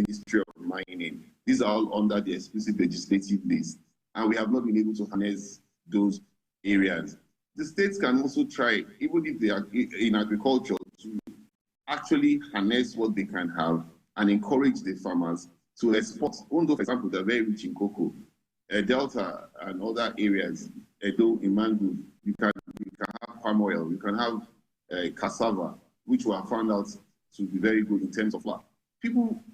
Ministry of Mining. These are all under the exclusive legislative list, and we have not been able to harness those areas. The states can also try, even if they are in agriculture, to actually harness what they can have and encourage the farmers to export. Although, for example, they're very rich in cocoa, Delta and other areas, Edo, in mango, you can have palm oil, you can have cassava, which were found out to be very good in terms of flour.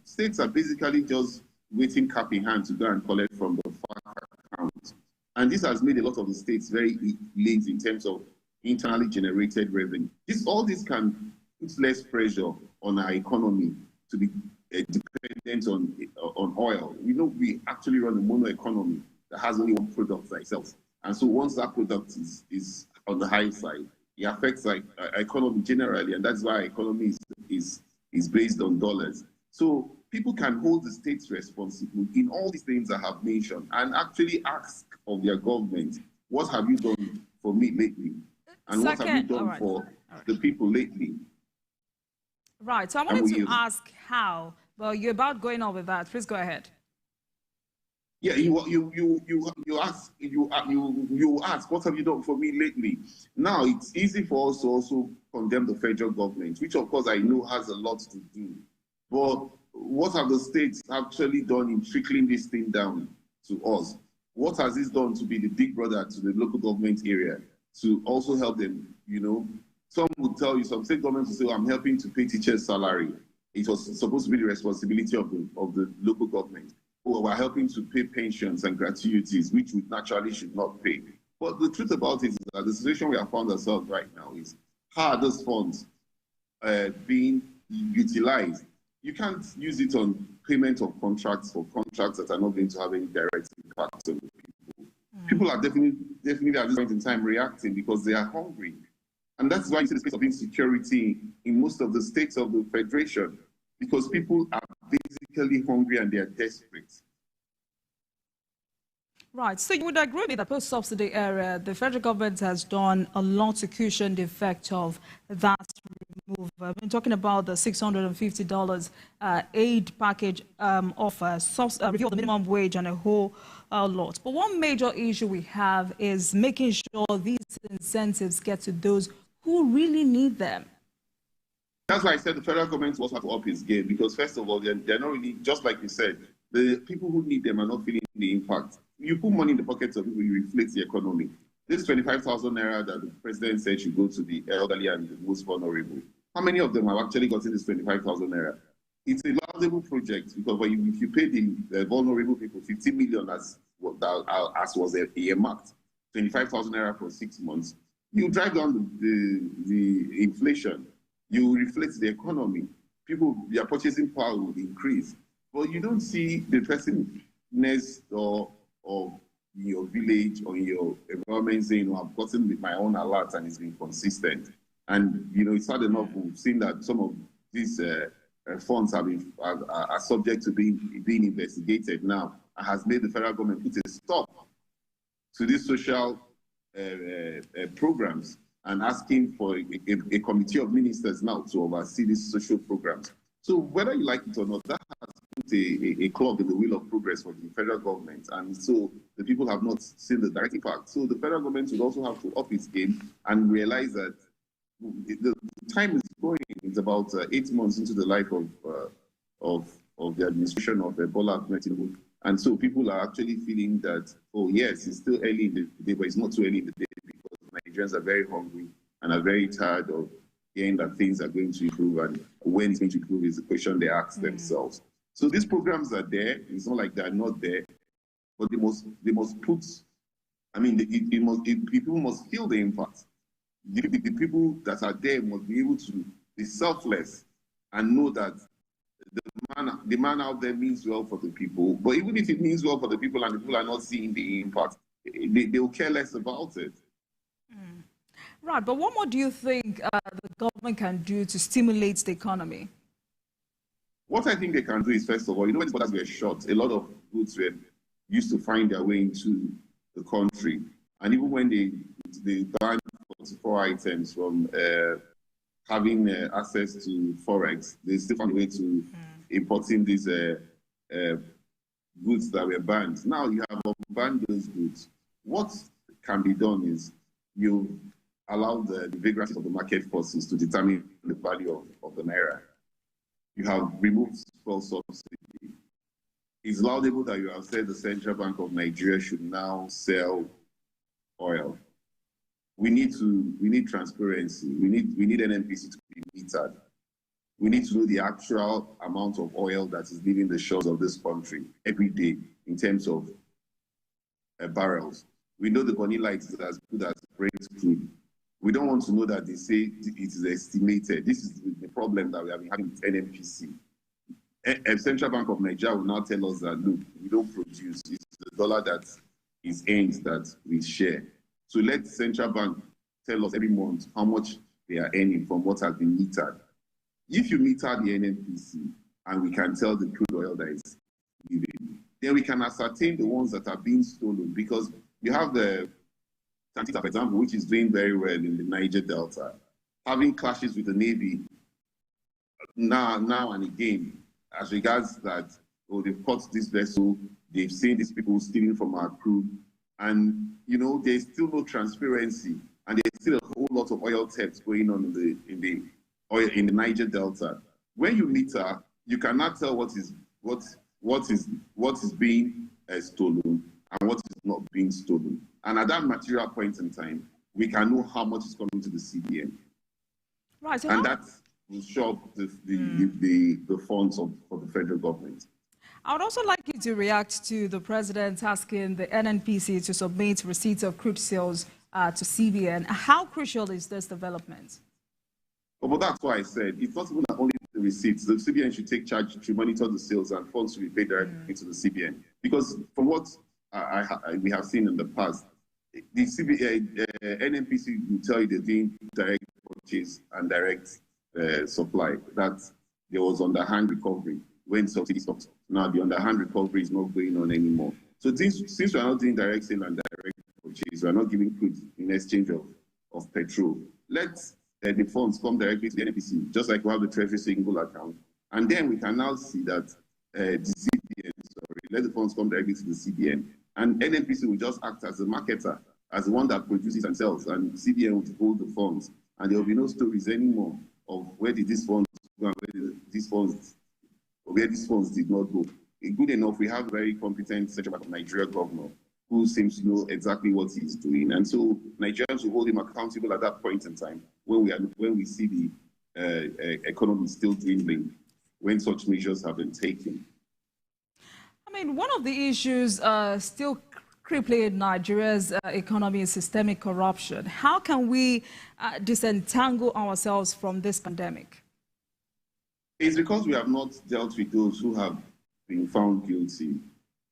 States are basically just waiting cap in hand to go and collect from the farm account. And this has made a lot of the states very lazy in terms of internally generated revenue. All this can put less pressure on our economy to be dependent on oil. We know we actually run a mono economy that has only one product that sells. And so once that product is on the high side, it affects our economy generally, and that's why our economy is based on dollars. So people can hold the states responsible in all these things I have mentioned and actually ask of their government, what have you done for me lately? And what have you done for the people lately? Right, so I wanted to ask how. Well, you're about going on with that. Please go ahead. Yeah, you ask, what have you done for me lately? Now, it's easy for us to also condemn the federal government, which of course I know has a lot to do. But what have the states actually done in trickling this thing down to us? What has this done to be the big brother to the local government area to also help them, you know? Some would tell you, some state governments will say, I'm helping to pay teachers' salary. It was supposed to be the responsibility of the local government. Or we're helping to pay pensions and gratuities, which we naturally should not pay. But the truth about it is that the situation we have found ourselves right now is how are those funds being utilized? You can't use it on payment of contracts for contracts that are not going to have any direct impact on people. People are definitely at this point in time reacting because they are hungry. And that's why you see the space of insecurity in most of the states of the Federation, because people are basically hungry and they are desperate. Right, so you would agree with the post-subsidy era, the federal government has done a lot to cushion the effect of that move. I've been talking about the $650 aid package offer, review of the minimum wage and a whole lot. But one major issue we have is making sure these incentives get to those who really need them. That's why I said the federal government also has to up its game, because first of all, they're not really, just like you said, the people who need them are not feeling the impact. You put money in the pockets of people, you reflate the economy. This 25,000 naira that the president said should go to the elderly and the most vulnerable. How many of them have actually gotten this 25,000 naira? It's a laudable project, because if you pay the vulnerable people 50 million as was earmarked, 25,000 naira for 6 months, you drive down the inflation. You reflect the economy. People, their purchasing power will increase. But you don't see the person next door or in your village or in your environment saying, I've gotten with my own alert and it's been consistent. And, it's hard enough. We've seen that some of these funds are subject to being investigated now, and has made the federal government put a stop to these social programs, and asking for a committee of ministers now to oversee these social programs. So whether you like it or not, that has put a clog in the wheel of progress for the federal government. And so the people have not seen the direct impact. So the federal government would also have to up its game and realize that the time is going. It's about 8 months into the life of the administration of Bola Ahmed Tinubu. And so people are actually feeling that, oh yes, it's still early in the day, but it's not too early in the day, because Nigerians are very hungry and are very tired of hearing that things are going to improve, and when it's going to improve is the question they ask themselves. So these programs are there. It's not like they're not there, but they must put, people must feel the impact. The people that are there must be able to be selfless and know that the man out there means well for the people. But even if it means well for the people and the people are not seeing the impact, they will care less about it. Right, but what more do you think the government can do to stimulate the economy? What I think they can do is, first of all, when the borders were shut, a lot of goods used to find their way into the country. And even when they banned 44 items from having access to Forex, they still found a way to importing these goods that were banned. Now you have banned those goods. What can be done is you allow the vagrancy of the market forces to determine the value of the naira. You have removed fuel subsidy. It's laudable that you have said the Central Bank of Nigeria should now sell oil. We need transparency. We need NNPC to be metered. We need to know the actual amount of oil that is leaving the shores of this country every day in terms of barrels. We know the Bonny Light is as good as Brent crude. We don't want to know that they say it is estimated. This is the problem that we have been having with NNPC. Central Bank of Nigeria will now tell us that, look, we don't produce. It's the dollar that is earned that we share. So let the Central Bank tell us every month how much they are earning from what has been metered. If you meter the NNPC and we can tell the crude oil that is leaving, then we can ascertain the ones that are being stolen, because you have the Tantita, for example, which is doing very well in the Niger Delta, having clashes with the Navy now and again as regards that, oh, they've caught this vessel, they've seen these people stealing from our crude, and, you know, there's still no transparency, and there's still a whole lot of oil theft going on in the Niger Delta. When you meter, you cannot tell what is being stolen and what is not being stolen. And at that material point in time, we can know how much is coming to the CBN. Right. So and that will show up the funds for the federal government. I would also like you to react to the president asking the NNPC to submit receipts of crude sales to CBN. How crucial is this development? But that's why I said it's not even only the receipts. The CBN should take charge to monitor the sales, and funds to be paid directly into the CBN. Because from what we have seen in the past, the NNPC will tell you they're doing direct purchase and direct supply. That there was underhand recovery when subsidy stopped. Now the underhand recovery is not going on anymore. So since we are not doing direct sale and direct purchase, we are not giving crude in exchange of petrol. Let the funds come directly to the NNPC, just like we have the Treasury single account. And then we can now see that the CBN, let the funds come directly to the CBN. And NNPC will just act as a marketer, as the one that produces and sells, and CBN will hold the funds. And there will be no stories anymore of where did these funds go and where these funds did not go. Good enough, we have a very competent Central Bank of Nigeria governor who seems to know exactly what he's doing. And so Nigerians will hold him accountable at that point in time when we see the economy still dwindling, when such measures have been taken. I mean, one of the issues still crippling Nigeria's economy is systemic corruption. How can we disentangle ourselves from this pandemic? It's because we have not dealt with those who have been found guilty.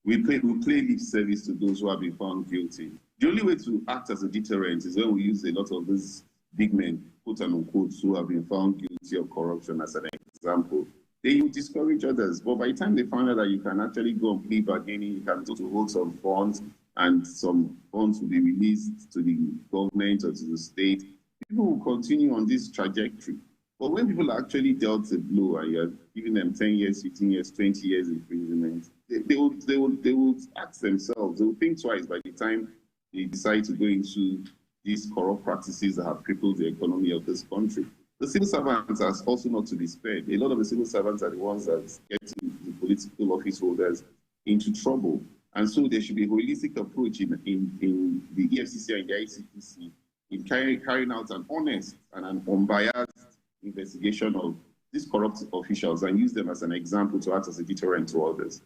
We play lip service to those who have been found guilty. The only way to act as a deterrent is when we use a lot of these big men, quote and unquote, who have been found guilty of corruption as an example. They will discourage others. But by the time they find out that you can actually go and plea bargaining, you can go to hold some funds, and some funds will be released to the government or to the state, people will continue on this trajectory. But when people actually dealt a blow and you're giving them 10 years, 15 years, 20 years imprisonment, they will ask themselves, they will think twice by the time they decide to go into these corrupt practices that have crippled the economy of this country. The civil servants are also not to be spared. A lot of the civil servants are the ones that get the political office holders into trouble. And so there should be a holistic approach in the EFCC and the ICPC in carrying out an honest and an unbiased investigation of these corrupt officials and use them as an example to act as a deterrent to others.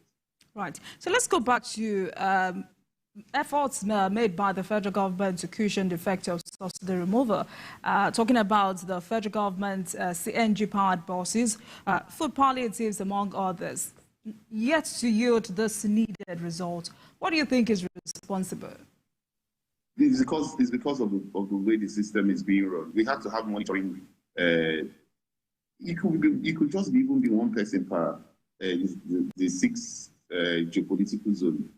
Right. So let's go back to efforts made by the federal government to cushion the effect of subsidy removal. Talking about the federal government, CNG-powered buses, food palliatives, among others, yet to yield this needed result. What do you think is responsible? It's because of the way the system is being run. We have to have monitoring. It could just even be one person per the six geopolitical zone,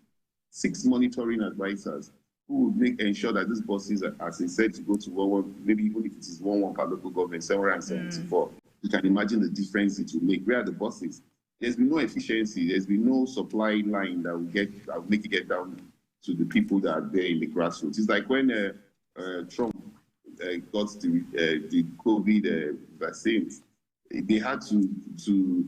6 monitoring advisors who would ensure that these buses, as I said, to go to 1-1, maybe even if it is 1-1 per local government, 774. You can imagine the difference it will make. Where are the buses? there's been no efficiency. There's been no supply line that will make it get down to the people that are there in the grassroots. It's like when Trump got the COVID vaccines, they had to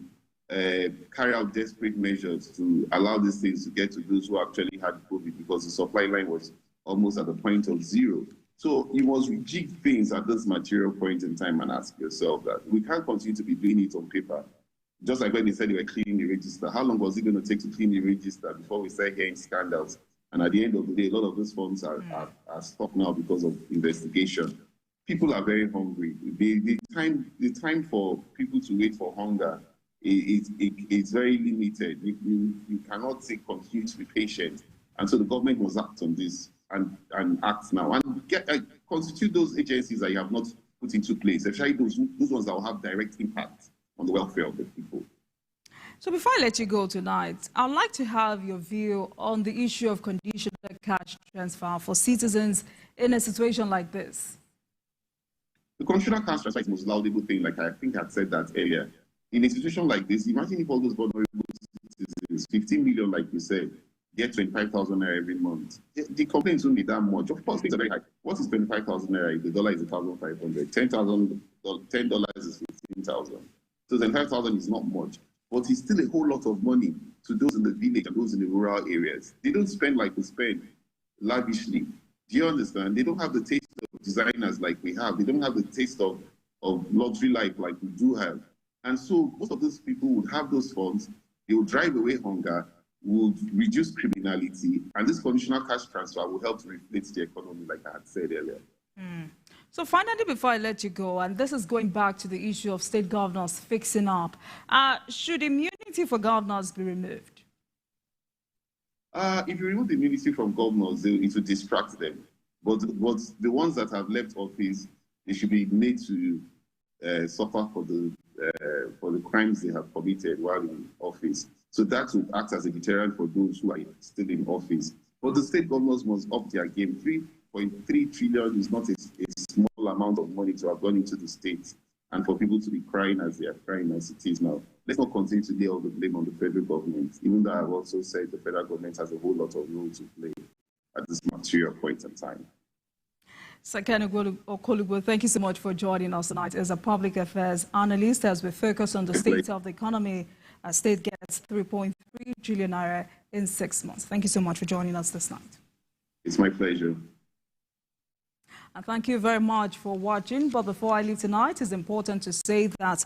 carry out desperate measures to allow these things to get to those who actually had COVID, because the supply line was almost at the point of zero. So you must rejig things at this material point in time and ask yourself that we can't continue to be doing it on paper. Just like when they said they were cleaning the register, how long was it going to take to clean the register before we start hearing scandals? And at the end of the day, a lot of those funds are stopped now because of investigation. People are very hungry. The time for people to wait for hunger it's very limited. You cannot continue to be patient. And so the government must act on this and act now and constitute those agencies that you have not put into place, especially those ones that will have direct impact on the welfare of the people. So before I let you go tonight, I'd like to have your view on the issue of conditional cash transfer for citizens in a situation like this. The conditional cash transfer is the most laudable thing, like I think I said that earlier. In a situation like this, imagine if all those vulnerable citizens, 15 million, like you said, get 25,000 naira every month. The complaints won't be that much. Of course, things are very high. What is 25,000 naira if the dollar is 1,500? $10 is 15,000. So 25,000 is not much, but it's still a whole lot of money to those in the village and those in the rural areas. They don't spend like we spend lavishly. Do you understand? They don't have the taste of designers like we have. They don't have the taste of luxury life like we do have. And so most of those people would have those funds. They will drive away hunger, would reduce criminality, and this conditional cash transfer will help to reflate the economy, like I had said earlier. So finally, before I let you go, and this is going back to the issue of state governors fixing up, should immunity for governors be removed? If you remove the immunity from governors, it will distract them. But the ones that have left office, they should be made to suffer for the crimes they have committed while in office. So that would act as a deterrent for those who are still in office. But the state governors must up their game. 3.3 trillion is not a small amount of money to have gone into the state, and for people to be crying as they are crying as it is now. Let's not continue to lay all the blame on the federal government, even though I've also said the federal government has a whole lot of role to play at this material point in time. Sakane Okolugbo, thank you so much for joining us tonight as a public affairs analyst. As we focus on the state of the economy, our state gets 3.3 trillion naira in 6 months. Thank you so much for joining us this night. It's my pleasure. And thank you very much for watching. But before I leave tonight, it's important to say that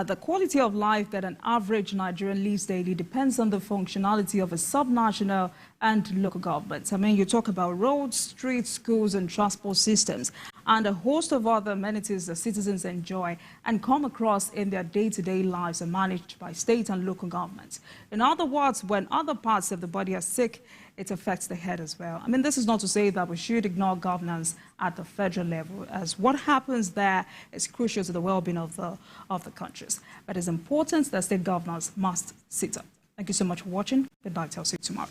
the quality of life that an average Nigerian lives daily depends on the functionality of a subnational and local governments. I mean, you talk about roads, streets, schools, and transport systems, and a host of other amenities that citizens enjoy and come across in their day-to-day lives are managed by state and local governments. In other words, when other parts of the body are sick, it affects the head as well. I mean, this is not to say that we should ignore governance at the federal level, as what happens there is crucial to the well-being of the countries. But it's important that state governors must sit up. Thank you so much for watching. Good night. I'll see you tomorrow.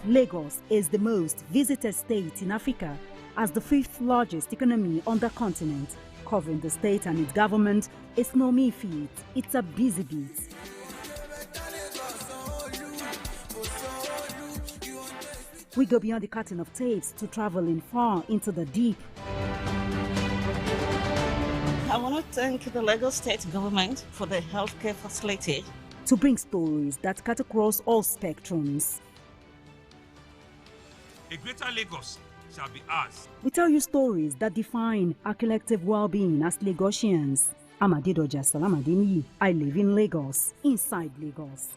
Lagos is the most visited state in Africa as the 5th largest economy on the continent. Covering the state and its government is no mean feat, it's a busy beat. We go beyond the cutting of tapes to traveling far into the deep. I want to thank the Lagos state government for the healthcare facility. To bring stories that cut across all spectrums. A greater Lagos shall be ours. We tell you stories that define our collective well-being as Lagosians. I'm Adedoja Salamadini. I live in Lagos, inside Lagos.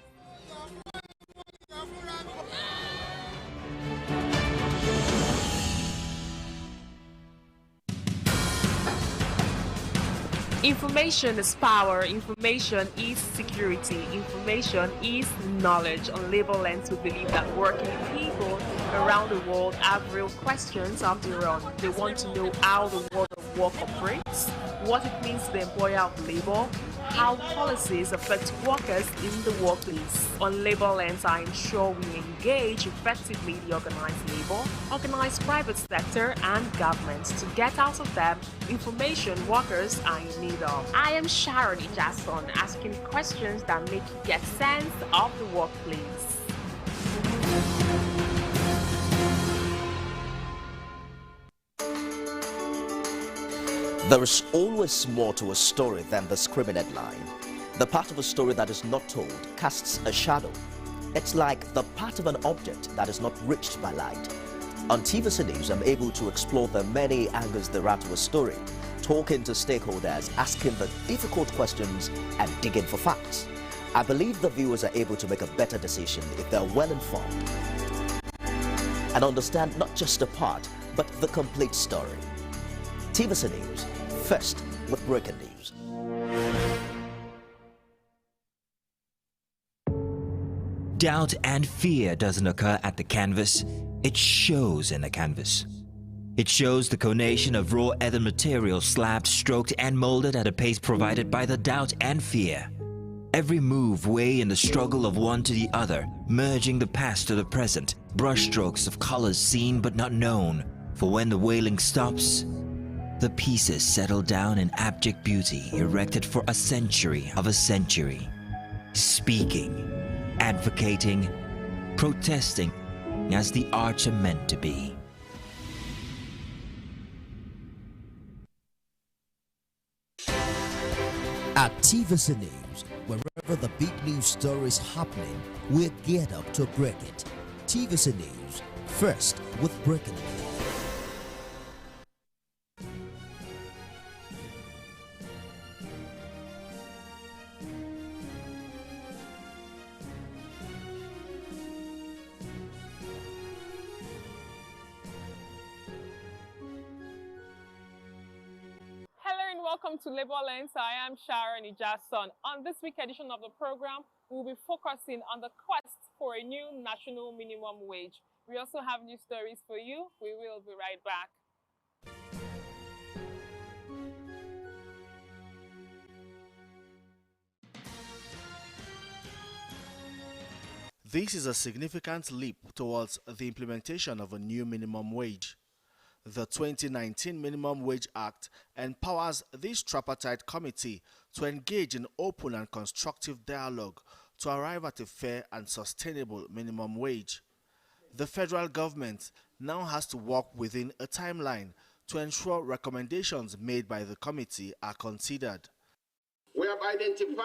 Information is power, information is security, information is knowledge. On Labor Lens, we believe that working people around the world have real questions of their own. They want to know how the world of work operates, what it means to the employer of labor, how policies affect workers in the workplace. On Labor Lens, I ensure we engage effectively the organized labor, organized private sector, and government to get out of them information workers are in need of. I am Sharon Ijason, asking questions that make you get sense of the workplace. There is always more to a story than the screaming headline. The part of a story that is not told casts a shadow. It's like the part of an object that is not reached by light. On TVC News, I'm able to explore the many angles there are to a story, talking to stakeholders, asking the difficult questions, and digging for facts. I believe the viewers are able to make a better decision if they're well informed and understand not just a part, but the complete story. TVC News, first with breaking news. Doubt and fear doesn't occur at the canvas, it shows in the canvas. It shows the conation of raw earthen material slabbed, stroked and molded at a pace provided by the doubt and fear. Every move way in the struggle of one to the other, merging the past to the present, brushstrokes of colors seen but not known. For when the wailing stops, the pieces settle down in abject beauty erected for a century of a century. Speaking, advocating, protesting as the arts are meant to be. At TVC News, wherever the big news story is happening, we're geared up to break it. TVC News, first with breaking news. Welcome to Labor Lens. I am Sharon Ijason. On this week's edition of the program, we'll be focusing on the quest for a new national minimum wage. We also have new stories for you. We will be right back. This is a significant leap towards the implementation of a new minimum wage. The 2019 Minimum Wage Act empowers this tripartite committee to engage in open and constructive dialogue to arrive at a fair and sustainable minimum wage. The federal government now has to work within a timeline to ensure recommendations made by the committee are considered. We have identified